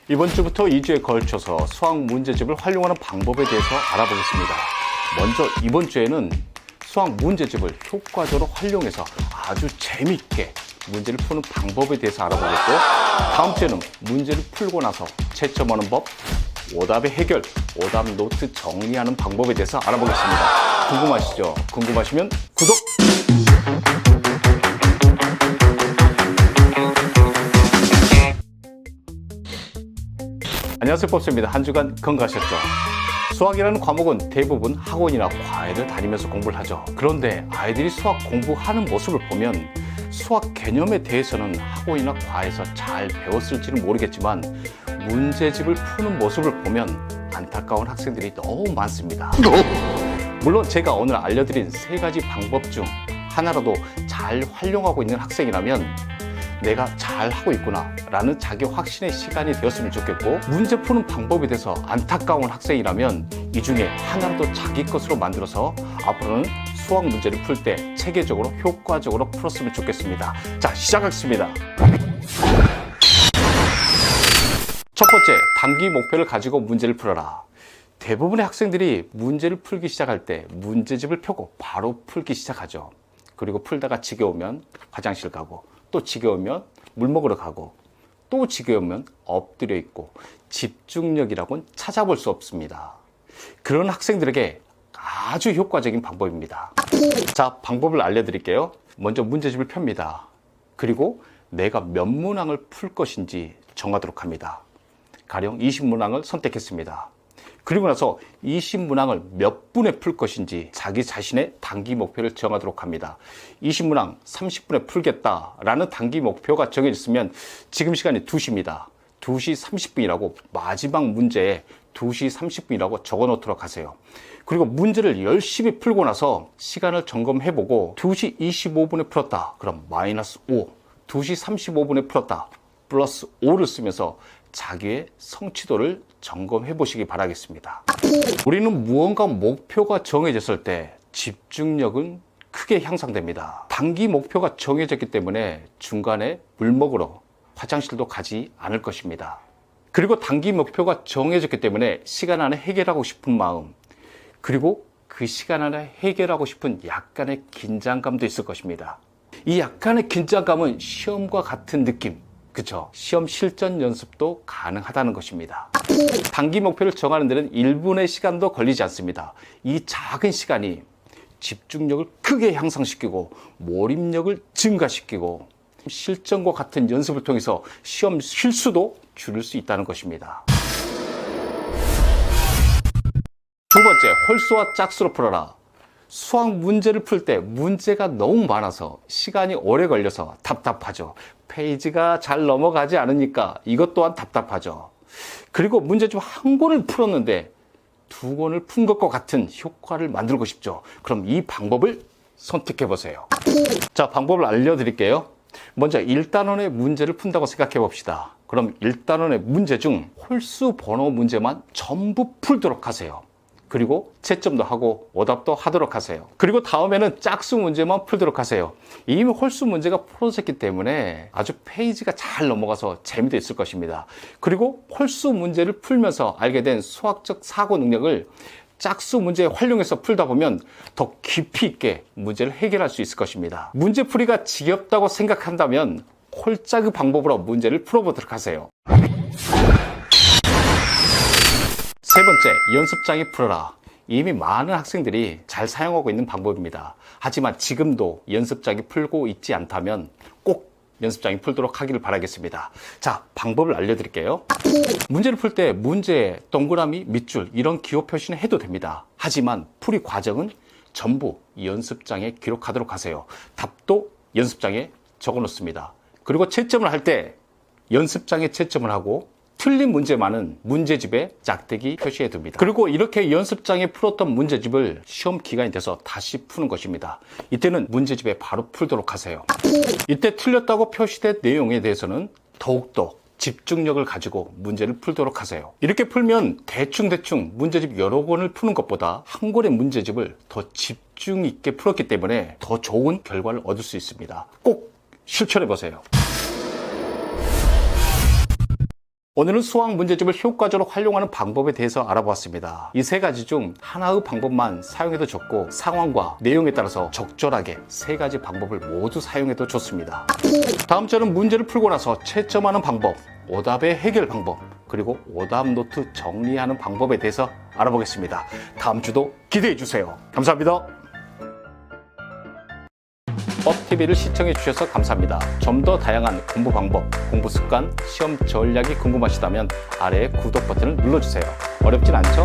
이번 주부터 2주에 걸쳐서 수학 문제집을 활용하는 방법에 대해서 알아보겠습니다. 먼저 이번 주에는 수학 문제집을 효과적으로 활용해서 아주 재미있게 문제를 푸는 방법에 대해서 알아보겠고, 다음 주에는 문제를 풀고 나서 채점하는 법, 오답의 해결, 오답 노트 정리하는 방법에 대해서 알아보겠습니다. 궁금하시죠? 궁금하시면 구독! 안녕하세요, 법쌤입니다. 한 주간 건강하셨죠? 수학이라는 과목은 대부분 학원이나 과외를 다니면서 공부를 하죠. 그런데 아이들이 수학 공부하는 모습을 보면 수학 개념에 대해서는 학원이나 과외에서 잘 배웠을지는 모르겠지만 문제집을 푸는 모습을 보면 안타까운 학생들이 너무 많습니다. 물론 제가 오늘 알려드린 세 가지 방법 중 하나라도 잘 활용하고 있는 학생이라면 내가 잘하고 있구나 라는 자기 확신의 시간이 되었으면 좋겠고, 문제 푸는 방법에 대해서 안타까운 학생이라면 이 중에 하나라도 자기 것으로 만들어서 앞으로는 수학 문제를 풀 때 체계적으로 효과적으로 풀었으면 좋겠습니다. 자, 시작하겠습니다. 첫 번째, 단기 목표를 가지고 문제를 풀어라. 대부분의 학생들이 문제를 풀기 시작할 때 문제집을 펴고 바로 풀기 시작하죠. 그리고 풀다가 지겨우면 화장실 가고, 또 지겨우면 물 먹으러 가고, 또 지겨우면 엎드려 있고, 집중력이라고는 찾아볼 수 없습니다. 그런 학생들에게 아주 효과적인 방법입니다. 자, 방법을 알려드릴게요. 먼저 문제집을 펴니다. 그리고 내가 몇 문항을 풀 것인지 정하도록 합니다. 가령 20문항을 선택했습니다. 그리고 나서 20문항을 몇 분에 풀 것인지 자기 자신의 단기 목표를 정하도록 합니다. 20문항 30분에 풀겠다라는 단기 목표가 정해졌으면 지금 시간이 2시입니다. 2시 30분이라고 마지막 문제에 2시 30분이라고 적어 놓도록 하세요. 그리고 문제를 열심히 풀고 나서 시간을 점검해보고 2시 25분에 풀었다. 그럼 마이너스 5. 2시 35분에 풀었다. 플러스 5를 쓰면서 자기의 성취도를 점검해 보시기 바라겠습니다. 우리는 무언가 목표가 정해졌을 때 집중력은 크게 향상됩니다. 단기 목표가 정해졌기 때문에 중간에 물 먹으러 화장실도 가지 않을 것입니다. 그리고 단기 목표가 정해졌기 때문에 시간 안에 해결하고 싶은 마음, 그리고 그 시간 안에 해결하고 싶은 약간의 긴장감도 있을 것입니다. 이 약간의 긴장감은 시험과 같은 느낌, 그쵸? 시험 실전 연습도 가능하다는 것입니다. 단기 목표를 정하는 데는 1분의 시간도 걸리지 않습니다. 이 작은 시간이 집중력을 크게 향상시키고 몰입력을 증가시키고 실전과 같은 연습을 통해서 시험 실수도 줄일 수 있다는 것입니다. 두 번째, 홀수와 짝수로 풀어라. 수학 문제를 풀 때 문제가 너무 많아서 시간이 오래 걸려서 답답하죠. 페이지가 잘 넘어가지 않으니까 이것 또한 답답하죠. 그리고 문제집 한 권을 풀었는데 두 권을 푼 것과 같은 효과를 만들고 싶죠. 그럼 이 방법을 선택해 보세요. 자, 방법을 알려드릴게요. 먼저 1단원의 문제를 푼다고 생각해 봅시다. 그럼 1단원의 문제 중 홀수 번호 문제만 전부 풀도록 하세요. 그리고 채점도 하고 오답도 하도록 하세요. 그리고 다음에는 짝수 문제만 풀도록 하세요. 이미 홀수 문제가 풀어졌기 때문에 아주 페이지가 잘 넘어가서 재미도 있을 것입니다. 그리고 홀수 문제를 풀면서 알게 된 수학적 사고 능력을 짝수 문제에 활용해서 풀다 보면 더 깊이 있게 문제를 해결할 수 있을 것입니다. 문제풀이가 지겹다고 생각한다면 홀짜기 방법으로 문제를 풀어보도록 하세요. 세 번째, 연습장에 풀어라. 이미 많은 학생들이 잘 사용하고 있는 방법입니다. 하지만 지금도 연습장에 풀고 있지 않다면 꼭 연습장에 풀도록 하기를 바라겠습니다. 자, 방법을 알려드릴게요. 문제를 풀 때 문제에 동그라미, 밑줄 이런 기호 표시는 해도 됩니다. 하지만 풀이 과정은 전부 연습장에 기록하도록 하세요. 답도 연습장에 적어 놓습니다. 그리고 채점을 할 때 연습장에 채점을 하고 틀린 문제만은 문제집에 짝대기 표시해 둡니다. 그리고 이렇게 연습장에 풀었던 문제집을 시험 기간이 돼서 다시 푸는 것입니다. 이때는 문제집에 바로 풀도록 하세요. 이때 틀렸다고 표시된 내용에 대해서는 더욱더 집중력을 가지고 문제를 풀도록 하세요. 이렇게 풀면 대충대충 문제집 여러 권을 푸는 것보다 한 권의 문제집을 더 집중 있게 풀었기 때문에 더 좋은 결과를 얻을 수 있습니다. 꼭 실천해 보세요. 오늘은 수학 문제집을 효과적으로 활용하는 방법에 대해서 알아보았습니다. 이 세 가지 중 하나의 방법만 사용해도 좋고 상황과 내용에 따라서 적절하게 세 가지 방법을 모두 사용해도 좋습니다. 다음 주는 문제를 풀고 나서 채점하는 방법, 오답의 해결 방법, 그리고 오답 노트 정리하는 방법에 대해서 알아보겠습니다. 다음 주도 기대해 주세요. 감사합니다. 법TV를 시청해 주셔서 감사합니다. 좀 더 다양한 공부 방법, 공부 습관, 시험 전략이 궁금하시다면 아래에 구독 버튼을 눌러주세요. 어렵진 않죠?